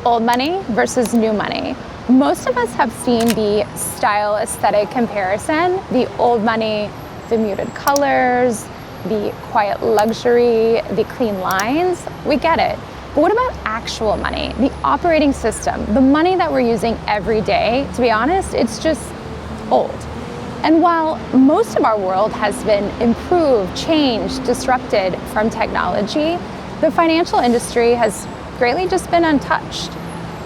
Old money versus new money. Most of us have seen the style aesthetic comparison. The old money, the muted colors, the quiet luxury, the clean lines. We get it. But what about actual money? The operating system, the money that we're using every day, to be honest, it's just old. And while most of our world has been improved, changed, disrupted from technology, the financial industry has greatly just been untouched.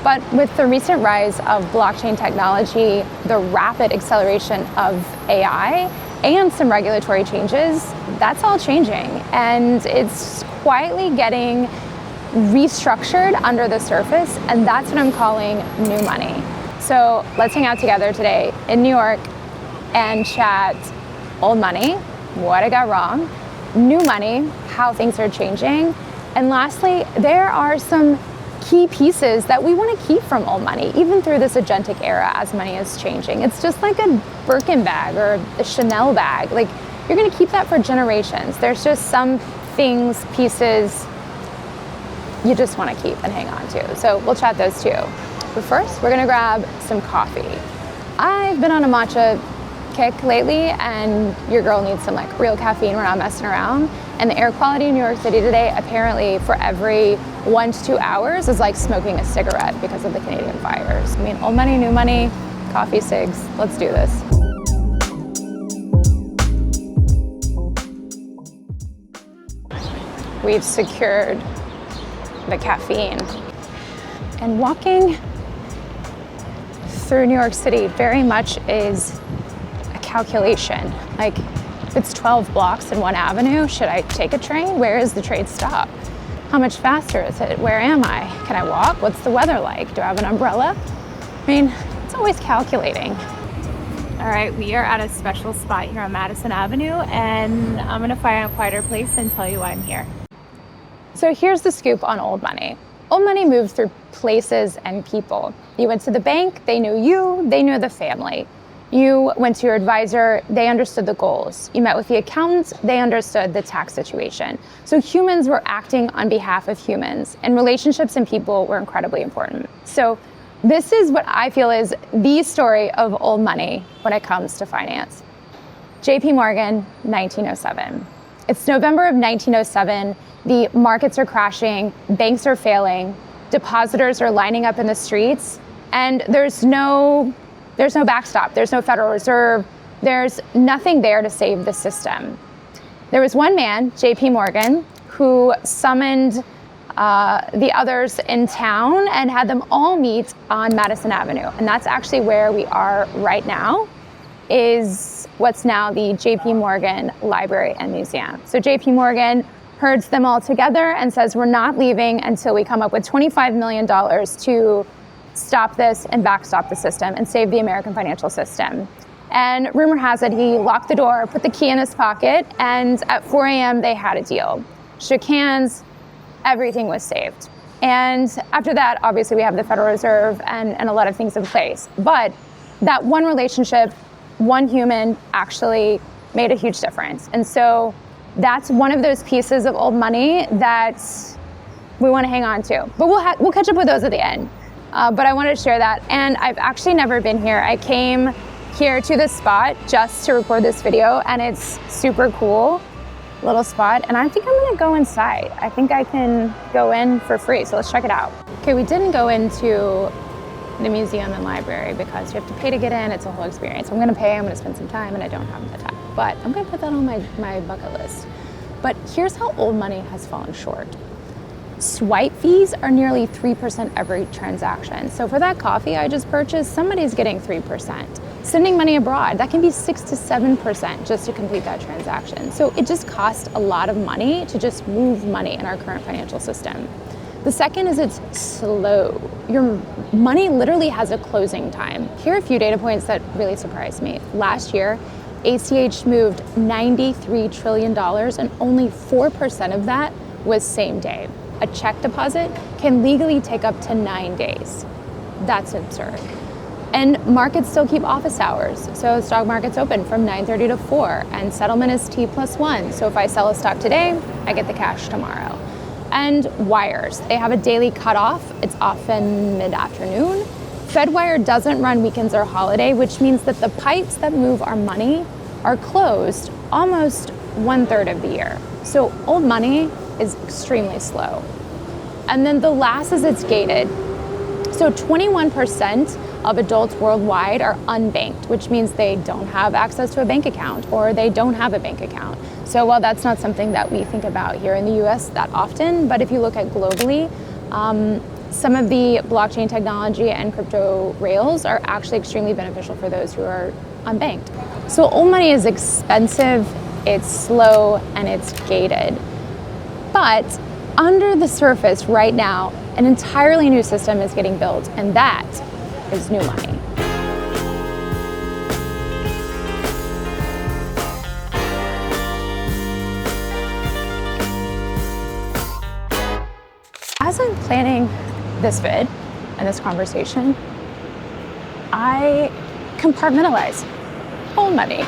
But with the recent rise of blockchain technology, the rapid acceleration of AI, and some regulatory changes, that's all changing. And it's quietly getting restructured under the surface, and that's what I'm calling new money. So let's hang out together today in New York and chat old money, what I got wrong, new money, how things are changing, and lastly, there are some key pieces that we want to keep from old money, even through this agentic era as money is changing. It's just like a Birkin bag or a Chanel bag. Like, you're going to keep that for generations. There's just some things, pieces you just want to keep and hang on to. So we'll chat those too. But first, we're going to grab some coffee. I've been on a matcha kick lately, and your girl needs some like real caffeine. We're not messing around. And the air quality in New York City today, apparently for every 1 to 2 hours, is like smoking a cigarette because of the Canadian fires. I mean, old money, new money, coffee, cigs, let's do this. We've secured the caffeine. And walking through New York City very much is a calculation. Like, if it's 12 blocks in one avenue, should I take a train? Where is the train stop? How much faster is it? Where am I? Can I walk? What's the weather like? Do I have an umbrella? I mean, it's always calculating. All right, we are at a special spot here on Madison Avenue, and I'm gonna find a quieter place and tell you why I'm here. So here's the scoop on old money. Old money moves through places and people. You went to the bank, they knew you, they knew the family. You went to your advisor, they understood the goals. You met with the accountants, they understood the tax situation. So humans were acting on behalf of humans, and relationships and people were incredibly important. So this is what I feel is the story of old money when it comes to finance. JP Morgan, 1907. It's November of 1907. The markets are crashing, banks are failing, depositors are lining up in the streets, and there's no backstop, there's no Federal Reserve, there's nothing there to save the system. There was one man, JP Morgan, who summoned the others in town and had them all meet on Madison Avenue. And that's actually where we are right now, is what's now the JP Morgan Library and Museum. So JP Morgan herds them all together and says, we're not leaving until we come up with $25 million to stop this and backstop the system and save the American financial system. And rumor has it he locked the door, put the key in his pocket, and at 4 a.m. they had a deal. Shook hands, everything was saved. And after that, obviously we have the Federal Reserve and a lot of things in place. But that one relationship, one human actually made a huge difference. And so that's one of those pieces of old money that we want to hang on to. But we'll catch up with those at the end. But I wanted to share that. And I've actually never been here. I came here to this spot just to record this video, and it's super cool little spot. And I think I'm gonna go inside. I think I can go in for free. So let's check it out. Okay, we didn't go into the museum and library because you have to pay to get in. It's a whole experience. I'm gonna pay, I'm gonna spend some time, and I don't have the time. But I'm gonna put that on my bucket list. But here's how old money has fallen short. Swipe fees are nearly 3% every transaction. So for that coffee I just purchased, somebody's getting 3%. Sending money abroad, that can be 6 to 7% just to complete that transaction. So it just costs a lot of money to just move money in our current financial system. The second is it's slow. Your money literally has a closing time. Here are a few data points that really surprised me. Last year, ACH moved $93 trillion, and only 4% of that was same day. A check deposit can legally take up to 9 days. That's absurd. And markets still keep office hours. So stock market's open from 9:30 to 4, and settlement is T+1. So if I sell a stock today, I get the cash tomorrow. and wires. They have a daily cutoff. It's often mid-afternoon. Fedwire doesn't run weekends or holiday, which means that the pipes that move our money are closed almost 1/3 of the year. So old money is extremely slow. And then the last is it's gated. So 21% of adults worldwide are unbanked, which means they don't have access to a bank account or they don't have a bank account. So while that's not something that we think about here in the US that often, but if you look at globally, some of the blockchain technology and crypto rails are actually extremely beneficial for those who are unbanked. So old money is expensive, it's slow, and it's gated. But under the surface right now, an entirely new system is getting built, and that is new money. As I'm planning this vid and this conversation, I compartmentalize old money,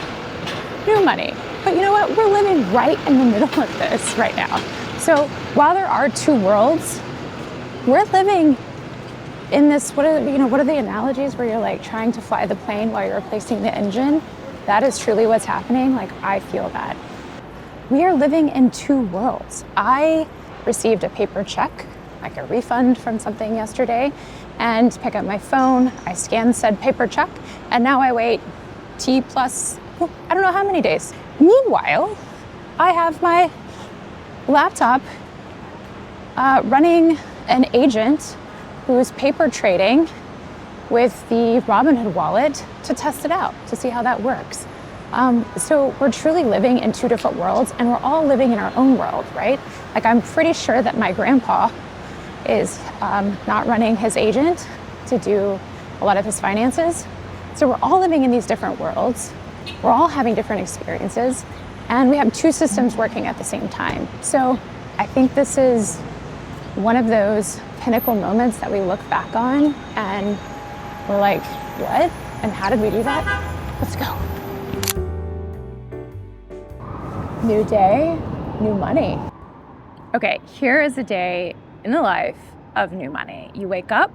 new money. But you know what? We're living right in the middle of this right now. So while there are two worlds, we're living in this, what are the analogies where you're like trying to fly the plane while you're replacing the engine? That is truly what's happening. Like, I feel that. We are living in two worlds. I received a paper check, like a refund from something yesterday, and pick up my phone, I scan said paper check, and now I wait T plus, I don't know how many days. Meanwhile, I have my laptop running an agent who's paper trading with the Robinhood wallet to test it out, to see how that works. So we're truly living in two different worlds, and we're all living in our own world, right? Like, I'm pretty sure that my grandpa is not running his agent to do a lot of his finances. So we're all living in these different worlds. We're all having different experiences, and we have two systems working at the same time. So I think this is one of those pinnacle moments that we look back on and we're like, what? And how did we do that? Let's go. New day, new money. Okay, here is a day in the life of new money. You wake up,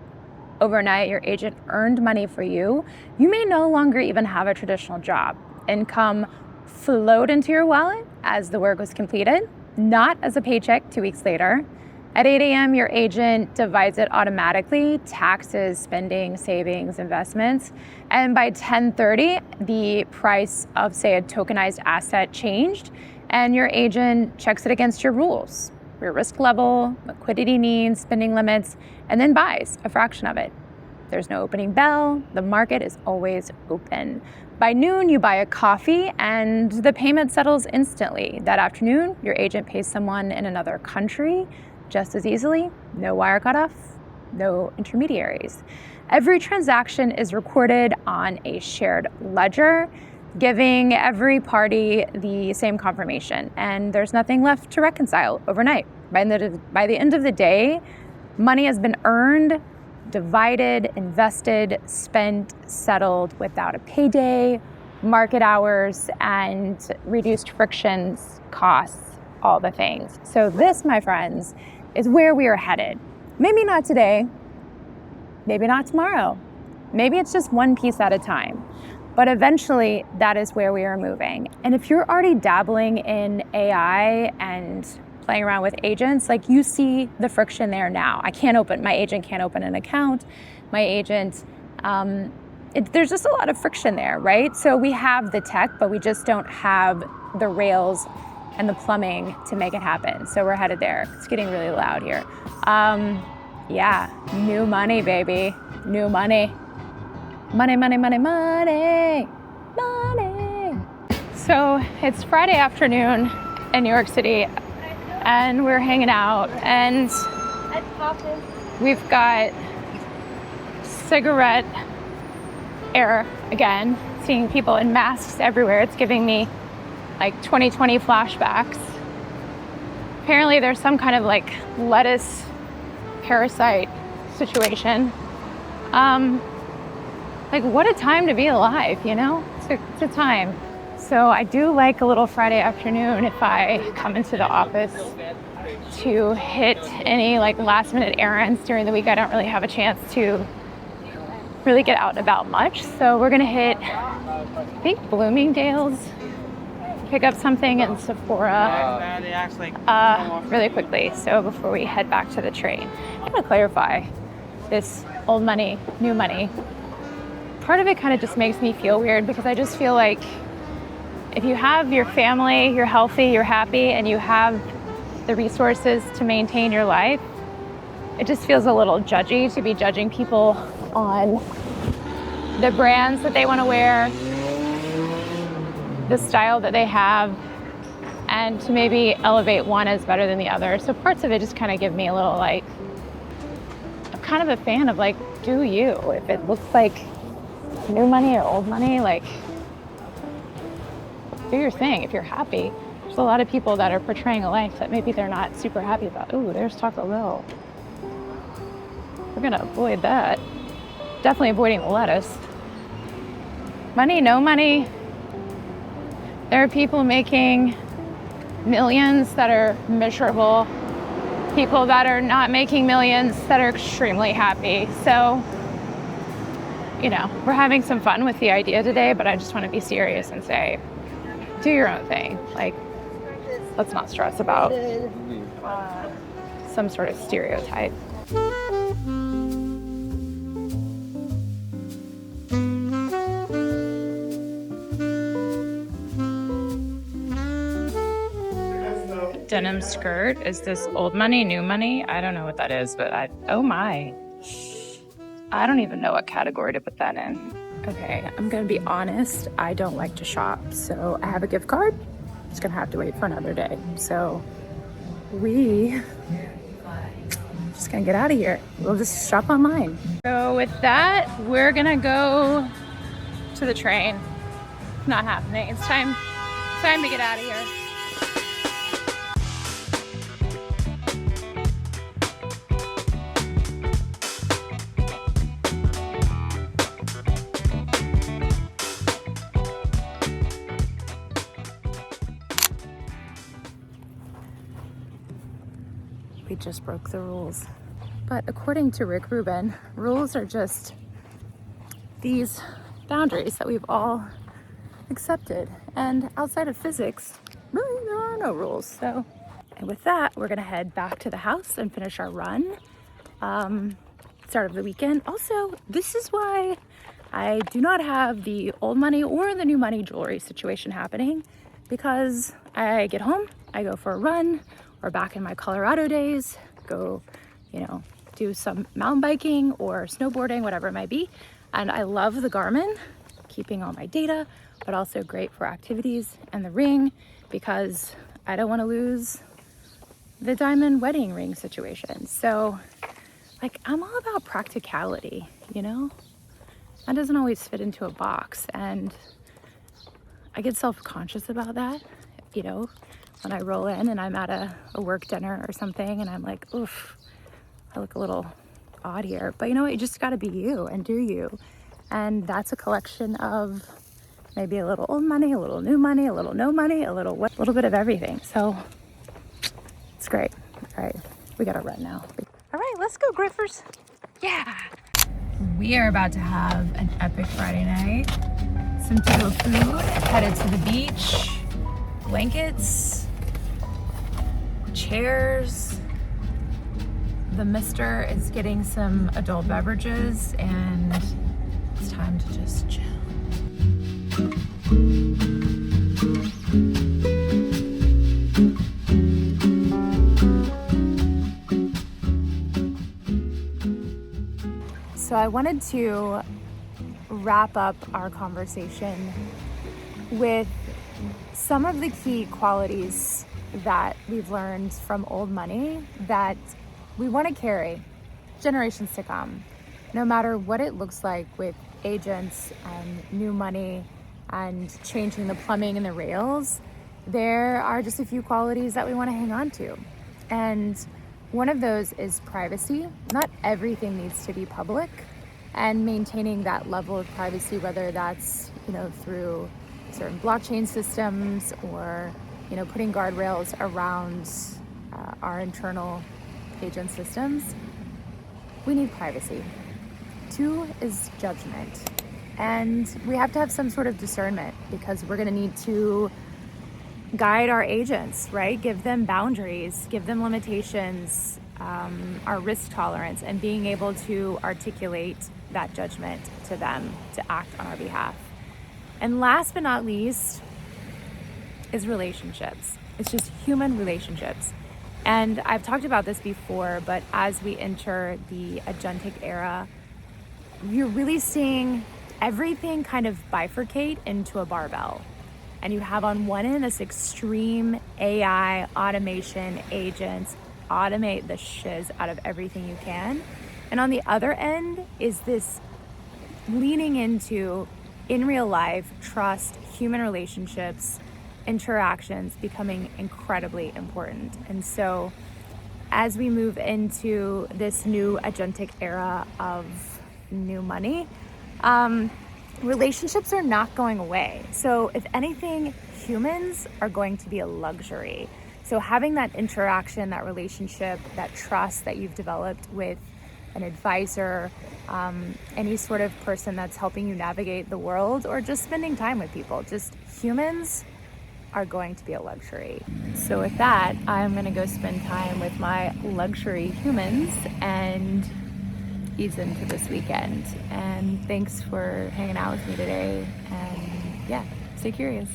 overnight your agent earned money for you. You may no longer even have a traditional job. Income flowed into your wallet as the work was completed, not as a paycheck 2 weeks later. At 8 a.m., your agent divides it automatically, taxes, spending, savings, investments. And by 10:30, the price of, say, a tokenized asset changed, and your agent checks it against your rules, your risk level, liquidity needs, spending limits, and then buys a fraction of it. There's no opening bell. The market is always open. By noon, you buy a coffee and the payment settles instantly. That afternoon, your agent pays someone in another country just as easily. No wire cutoff, no intermediaries. Every transaction is recorded on a shared ledger, giving every party the same confirmation, and there's nothing left to reconcile overnight. By the end of the day, money has been earned, divided, invested, spent, settled without a payday, market hours, and reduced frictions, costs, all the things. So this, my friends, is where we are headed. Maybe not today, maybe not tomorrow, maybe it's just one piece at a time. But eventually, that is where we are moving. And if you're already dabbling in AI and playing around with agents, like, you see the friction there now. My agent can't open an account. My agent, there's just a lot of friction there, right? So we have the tech, but we just don't have the rails and the plumbing to make it happen. So we're headed there. It's getting really loud here. Yeah, new money, baby, new money. Money, money, money, money, money. So it's Friday afternoon in New York City, and we're hanging out, and we've got cigarette era again, seeing people in masks everywhere. It's giving me like 2020 flashbacks. Apparently there's some kind of like lettuce parasite situation. Like, what a time to be alive, you know? It's a time. So I do like a little Friday afternoon if I come into the office to hit any like last minute errands during the week. I don't really have a chance to really get out and about much. So we're gonna hit, I think, Bloomingdale's, pick up something in Sephora really quickly. So before we head back to the train, I'm gonna clarify this old money, new money. Part of it kind of just makes me feel weird because I just feel like if you have your family, you're healthy, you're happy, and you have the resources to maintain your life, it just feels a little judgy to be judging people on the brands that they want to wear, the style that they have, and to maybe elevate one as better than the other. So parts of it just kind of give me a little like, I'm kind of a fan of like, do you? If it looks like new money or old money, like, do your thing if you're happy. There's a lot of people that are portraying a life that maybe they're not super happy about. Ooh, there's Taco Bell. We're gonna avoid that. Definitely avoiding the lettuce. Money, no money. There are people making millions that are miserable. People that are not making millions that are extremely happy. So, you know, we're having some fun with the idea today, but I just want to be serious and say, do your own thing. Like, let's not stress about some sort of stereotype. Denim skirt. Is this old money, new money? I don't know what that is, but oh my. I don't even know what category to put that in. Okay, I'm gonna be honest, I don't like to shop, so I have a gift card. Just gonna have to wait for another day. So just gonna get out of here. We'll just shop online. So with that, we're gonna go to the train. It's not happening. It's time to get out of here. We just broke the rules. But according to Rick Rubin, rules are just these boundaries that we've all accepted. And outside of physics, really there are no rules. So, and with that, we're gonna head back to the house and finish our run. Start of the weekend. Also, this is why I do not have the old money or the new money jewelry situation happening, because I get home, I go for a run, or back in my Colorado days, go, you know, do some mountain biking or snowboarding, whatever it might be. And I love the Garmin, keeping all my data, but also great for activities, and the ring, because I don't want to lose the diamond wedding ring situation. So like, I'm all about practicality, you know? That doesn't always fit into a box, and I get self-conscious about that, you know? When I roll in and I'm at a work dinner or something and I'm like, oof, I look a little odd here. But you know what? You just gotta be you and do you. And that's a collection of maybe a little old money, a little new money, a little no money, a little bit of everything. So it's great. All right, we gotta run now. All right, let's go, Griffers. Yeah. We are about to have an epic Friday night. Some table food, headed to the beach, blankets, chairs. The mister is getting some adult beverages, and it's time to just chill. So I wanted to wrap up our conversation with some of the key qualities that we've learned from old money that we want to carry generations to come, no matter what it looks like with agents and new money and changing the plumbing and the rails. There are just a few qualities that we want to hang on to. And one of those is privacy. Not everything needs to be public, and maintaining that level of privacy, whether that's, you know, through certain blockchain systems or, you know, putting guardrails around our internal agent systems, we need privacy. 2 is judgment. And we have to have some sort of discernment because we're going to need to guide our agents, right? Give them boundaries, give them limitations, our risk tolerance, and being able to articulate that judgment to them to act on our behalf. And last but not least is relationships. It's just human relationships. And I've talked about this before, but as we enter the agentic era, you're really seeing everything kind of bifurcate into a barbell. And you have on one end this extreme AI, automation, agents, automate the shiz out of everything you can. And on the other end is this leaning into, in real life, trust, human relationships, interactions becoming incredibly important. And so as we move into this new agentic era of new money, relationships are not going away. So if anything, humans are going to be a luxury. So having that interaction, that relationship, that trust that you've developed with an advisor, any sort of person that's helping you navigate the world, or just spending time with people, just humans are going to be a luxury. So with that, I'm gonna go spend time with my luxury humans and ease into this weekend. And thanks for hanging out with me today. And yeah, stay curious.